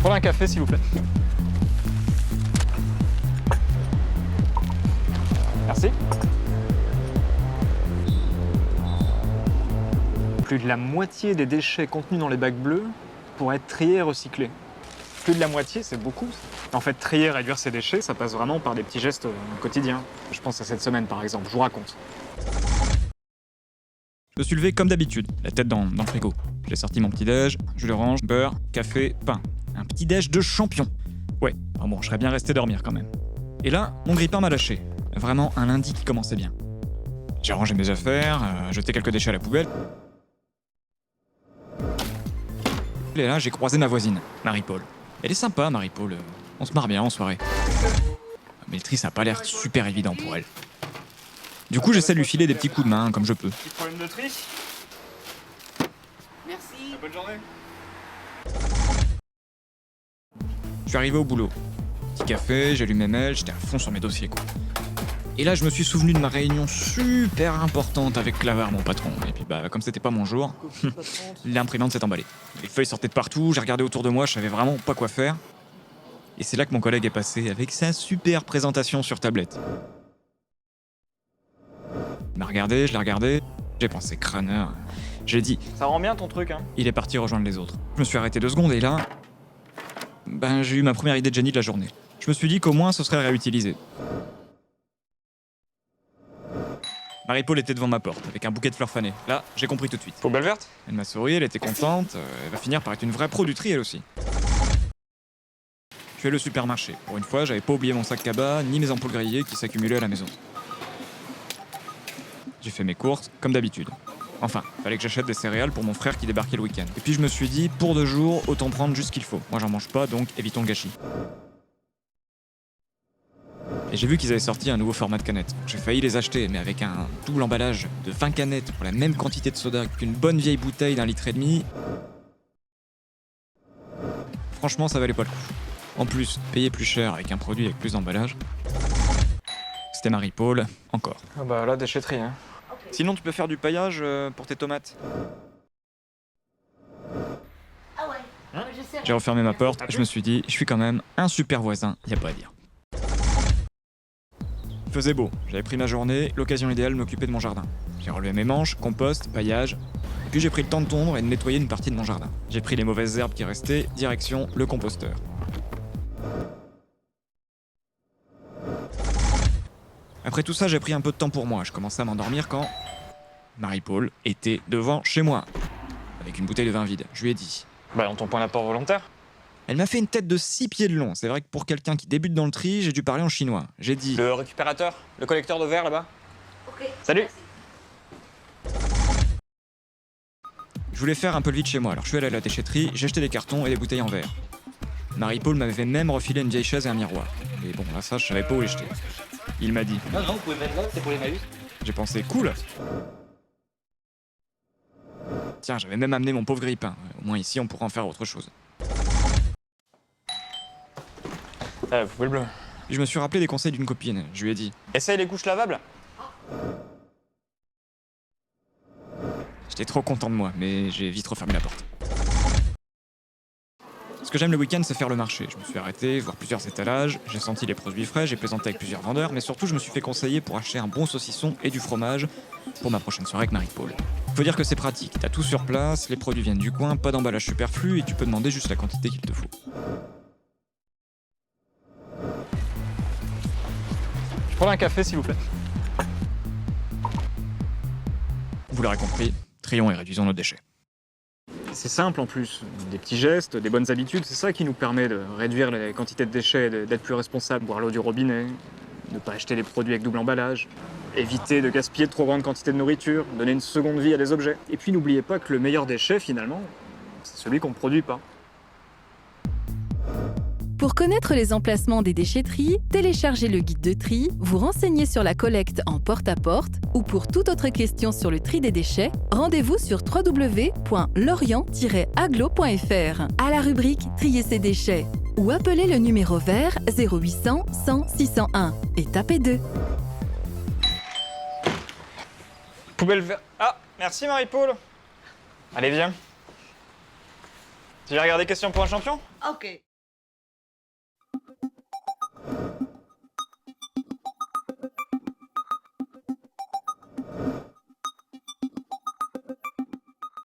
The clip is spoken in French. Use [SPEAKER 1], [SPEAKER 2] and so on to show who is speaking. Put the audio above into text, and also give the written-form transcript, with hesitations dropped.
[SPEAKER 1] Prends un café, s'il vous plaît. Merci. Plus de la moitié des déchets contenus dans les bacs bleus pourraient être triés et recyclés. Plus de la moitié, c'est beaucoup. En fait, trier et réduire ces déchets, ça passe vraiment par des petits gestes quotidiens. Je pense à cette semaine, par exemple. Je vous raconte.
[SPEAKER 2] Je me suis levé comme d'habitude, la tête dans le frigo. J'ai sorti mon petit-déj, jus d'orange, beurre, café, pain. Un petit-déj de champion. Ouais, bon, je serais bien resté dormir quand même. Et là, mon grille-pain m'a lâché. Vraiment un lundi qui commençait bien. J'ai rangé mes affaires, jeté quelques déchets à la poubelle. Et là, j'ai croisé ma voisine, Marie-Paul. Elle est sympa, Marie-Paul. On se marre bien en soirée. Mais le tri, ça a pas l'air super évident pour elle. Du coup, j'essaie de lui filer des petits coups de main comme je peux.
[SPEAKER 1] Petit problème de tri.
[SPEAKER 3] Merci.
[SPEAKER 1] Bonne journée.
[SPEAKER 2] Je suis arrivé au boulot. Petit café, j'ai lu mes mails, j'étais à fond sur mes dossiers, quoi. Et là, je me suis souvenu de ma réunion super importante avec Clavar, mon patron. Et puis, comme c'était pas mon jour, l'imprimante s'est emballée. Les feuilles sortaient de partout, j'ai regardé autour de moi, je savais vraiment pas quoi faire. Et c'est là que mon collègue est passé avec sa super présentation sur tablette. Il m'a regardé, je l'ai regardé, j'ai pensé crâneur. J'ai dit,
[SPEAKER 1] Ça rend bien ton truc, hein.
[SPEAKER 2] il est parti rejoindre les autres. Je me suis arrêté 2 secondes et là, j'ai eu ma première idée de génie de la journée. Je me suis dit qu'au moins ce serait réutilisé. Marie-Paul était devant ma porte, avec un bouquet de fleurs fanées. Là, j'ai compris tout de suite.
[SPEAKER 1] Poubelle verte.
[SPEAKER 2] Elle m'a souri, elle était contente, elle va finir par être une vraie pro du tri elle aussi. Je suis allé au supermarché. Pour une fois, j'avais pas oublié mon sac cabas, ni mes ampoules grillées qui s'accumulaient à la maison. J'ai fait mes courses, comme d'habitude. Enfin, fallait que j'achète des céréales pour mon frère qui débarquait le week-end. Et puis je me suis dit, pour 2 jours, autant prendre juste ce qu'il faut. Moi j'en mange pas, donc évitons le gâchis. Et j'ai vu qu'ils avaient sorti un nouveau format de canettes. J'ai failli les acheter, mais avec un double emballage de 20 canettes pour la même quantité de soda qu'une bonne vieille bouteille d'1,5 litre. Franchement, ça valait pas le coup. En plus, payer plus cher avec un produit avec plus d'emballage. C'était Marie-Paul, encore.
[SPEAKER 1] Ah bah là, déchetterie, hein.
[SPEAKER 2] Sinon, tu peux faire du paillage pour tes tomates.
[SPEAKER 3] Ah ouais. Je sais.
[SPEAKER 2] J'ai refermé ma porte, je me suis dit, je suis quand même un super voisin, y a pas à dire. Il faisait beau, j'avais pris ma journée, l'occasion idéale de m'occuper de mon jardin. J'ai relevé mes manches, compost, paillage, et puis j'ai pris le temps de tondre et de nettoyer une partie de mon jardin. J'ai pris les mauvaises herbes qui restaient, direction le composteur. Après tout ça, j'ai pris un peu de temps pour moi, je commençais à m'endormir quand Marie-Paul était devant chez moi, avec une bouteille de vin vide. Je lui ai dit.
[SPEAKER 1] Bah, on ton point d'apport volontaire.
[SPEAKER 2] Elle m'a fait une tête de 6 pieds de long. C'est vrai que pour quelqu'un qui débute dans le tri, j'ai dû parler en chinois. J'ai dit...
[SPEAKER 1] Le récupérateur, le collecteur de verre là-bas.
[SPEAKER 3] Ok.
[SPEAKER 1] Salut.
[SPEAKER 2] Je voulais faire un peu le vide chez moi, alors je suis allé à la déchetterie, j'ai acheté des cartons et des bouteilles en verre. Marie-Paul m'avait même refilé une vieille chaise et un miroir. Mais bon, là ça, je savais pas où les jeter. Il m'a dit...
[SPEAKER 4] Non, vous pouvez mettre là, c'est pour les malus.
[SPEAKER 2] J'ai pensé, cool. Tiens, j'avais même amené mon pauvre grille-pain. Au moins ici, on pourra en faire autre chose.
[SPEAKER 1] Ah, poubelle bleue.
[SPEAKER 2] Puis je me suis rappelé des conseils d'une copine. Je lui ai dit...
[SPEAKER 1] Essaye les couches lavables.
[SPEAKER 2] J'étais trop content de moi, mais j'ai vite refermé la porte. Ce que j'aime le week-end, c'est faire le marché. Je me suis arrêté, voir plusieurs étalages, j'ai senti les produits frais, j'ai plaisanté avec plusieurs vendeurs, mais surtout je me suis fait conseiller pour acheter un bon saucisson et du fromage pour ma prochaine soirée avec Marie-Paul. Faut dire que c'est pratique, t'as tout sur place, les produits viennent du coin, pas d'emballage superflu et tu peux demander juste la quantité qu'il te faut.
[SPEAKER 1] Je prends un café, s'il vous plaît.
[SPEAKER 2] Vous l'aurez compris, trions et réduisons nos déchets.
[SPEAKER 1] C'est simple en plus, des petits gestes, des bonnes habitudes, c'est ça qui nous permet de réduire les quantités de déchets, d'être plus responsable, boire l'eau du robinet, ne pas acheter les produits avec double emballage, éviter de gaspiller de trop grandes quantités de nourriture, donner une seconde vie à des objets. Et puis n'oubliez pas que le meilleur déchet finalement, c'est celui qu'on ne produit pas.
[SPEAKER 5] Pour connaître les emplacements des déchetteries, téléchargez le guide de tri, vous renseignez sur la collecte en porte-à-porte ou pour toute autre question sur le tri des déchets, rendez-vous sur www.lorient-aglo.fr à la rubrique « Trier ses déchets » ou appelez le numéro vert 0800 100 601 et tapez 2.
[SPEAKER 1] Poubelle verte. Ah, merci Marie-Paul. Allez, viens. Tu viens regarder Question pour un champion ?
[SPEAKER 3] Ok.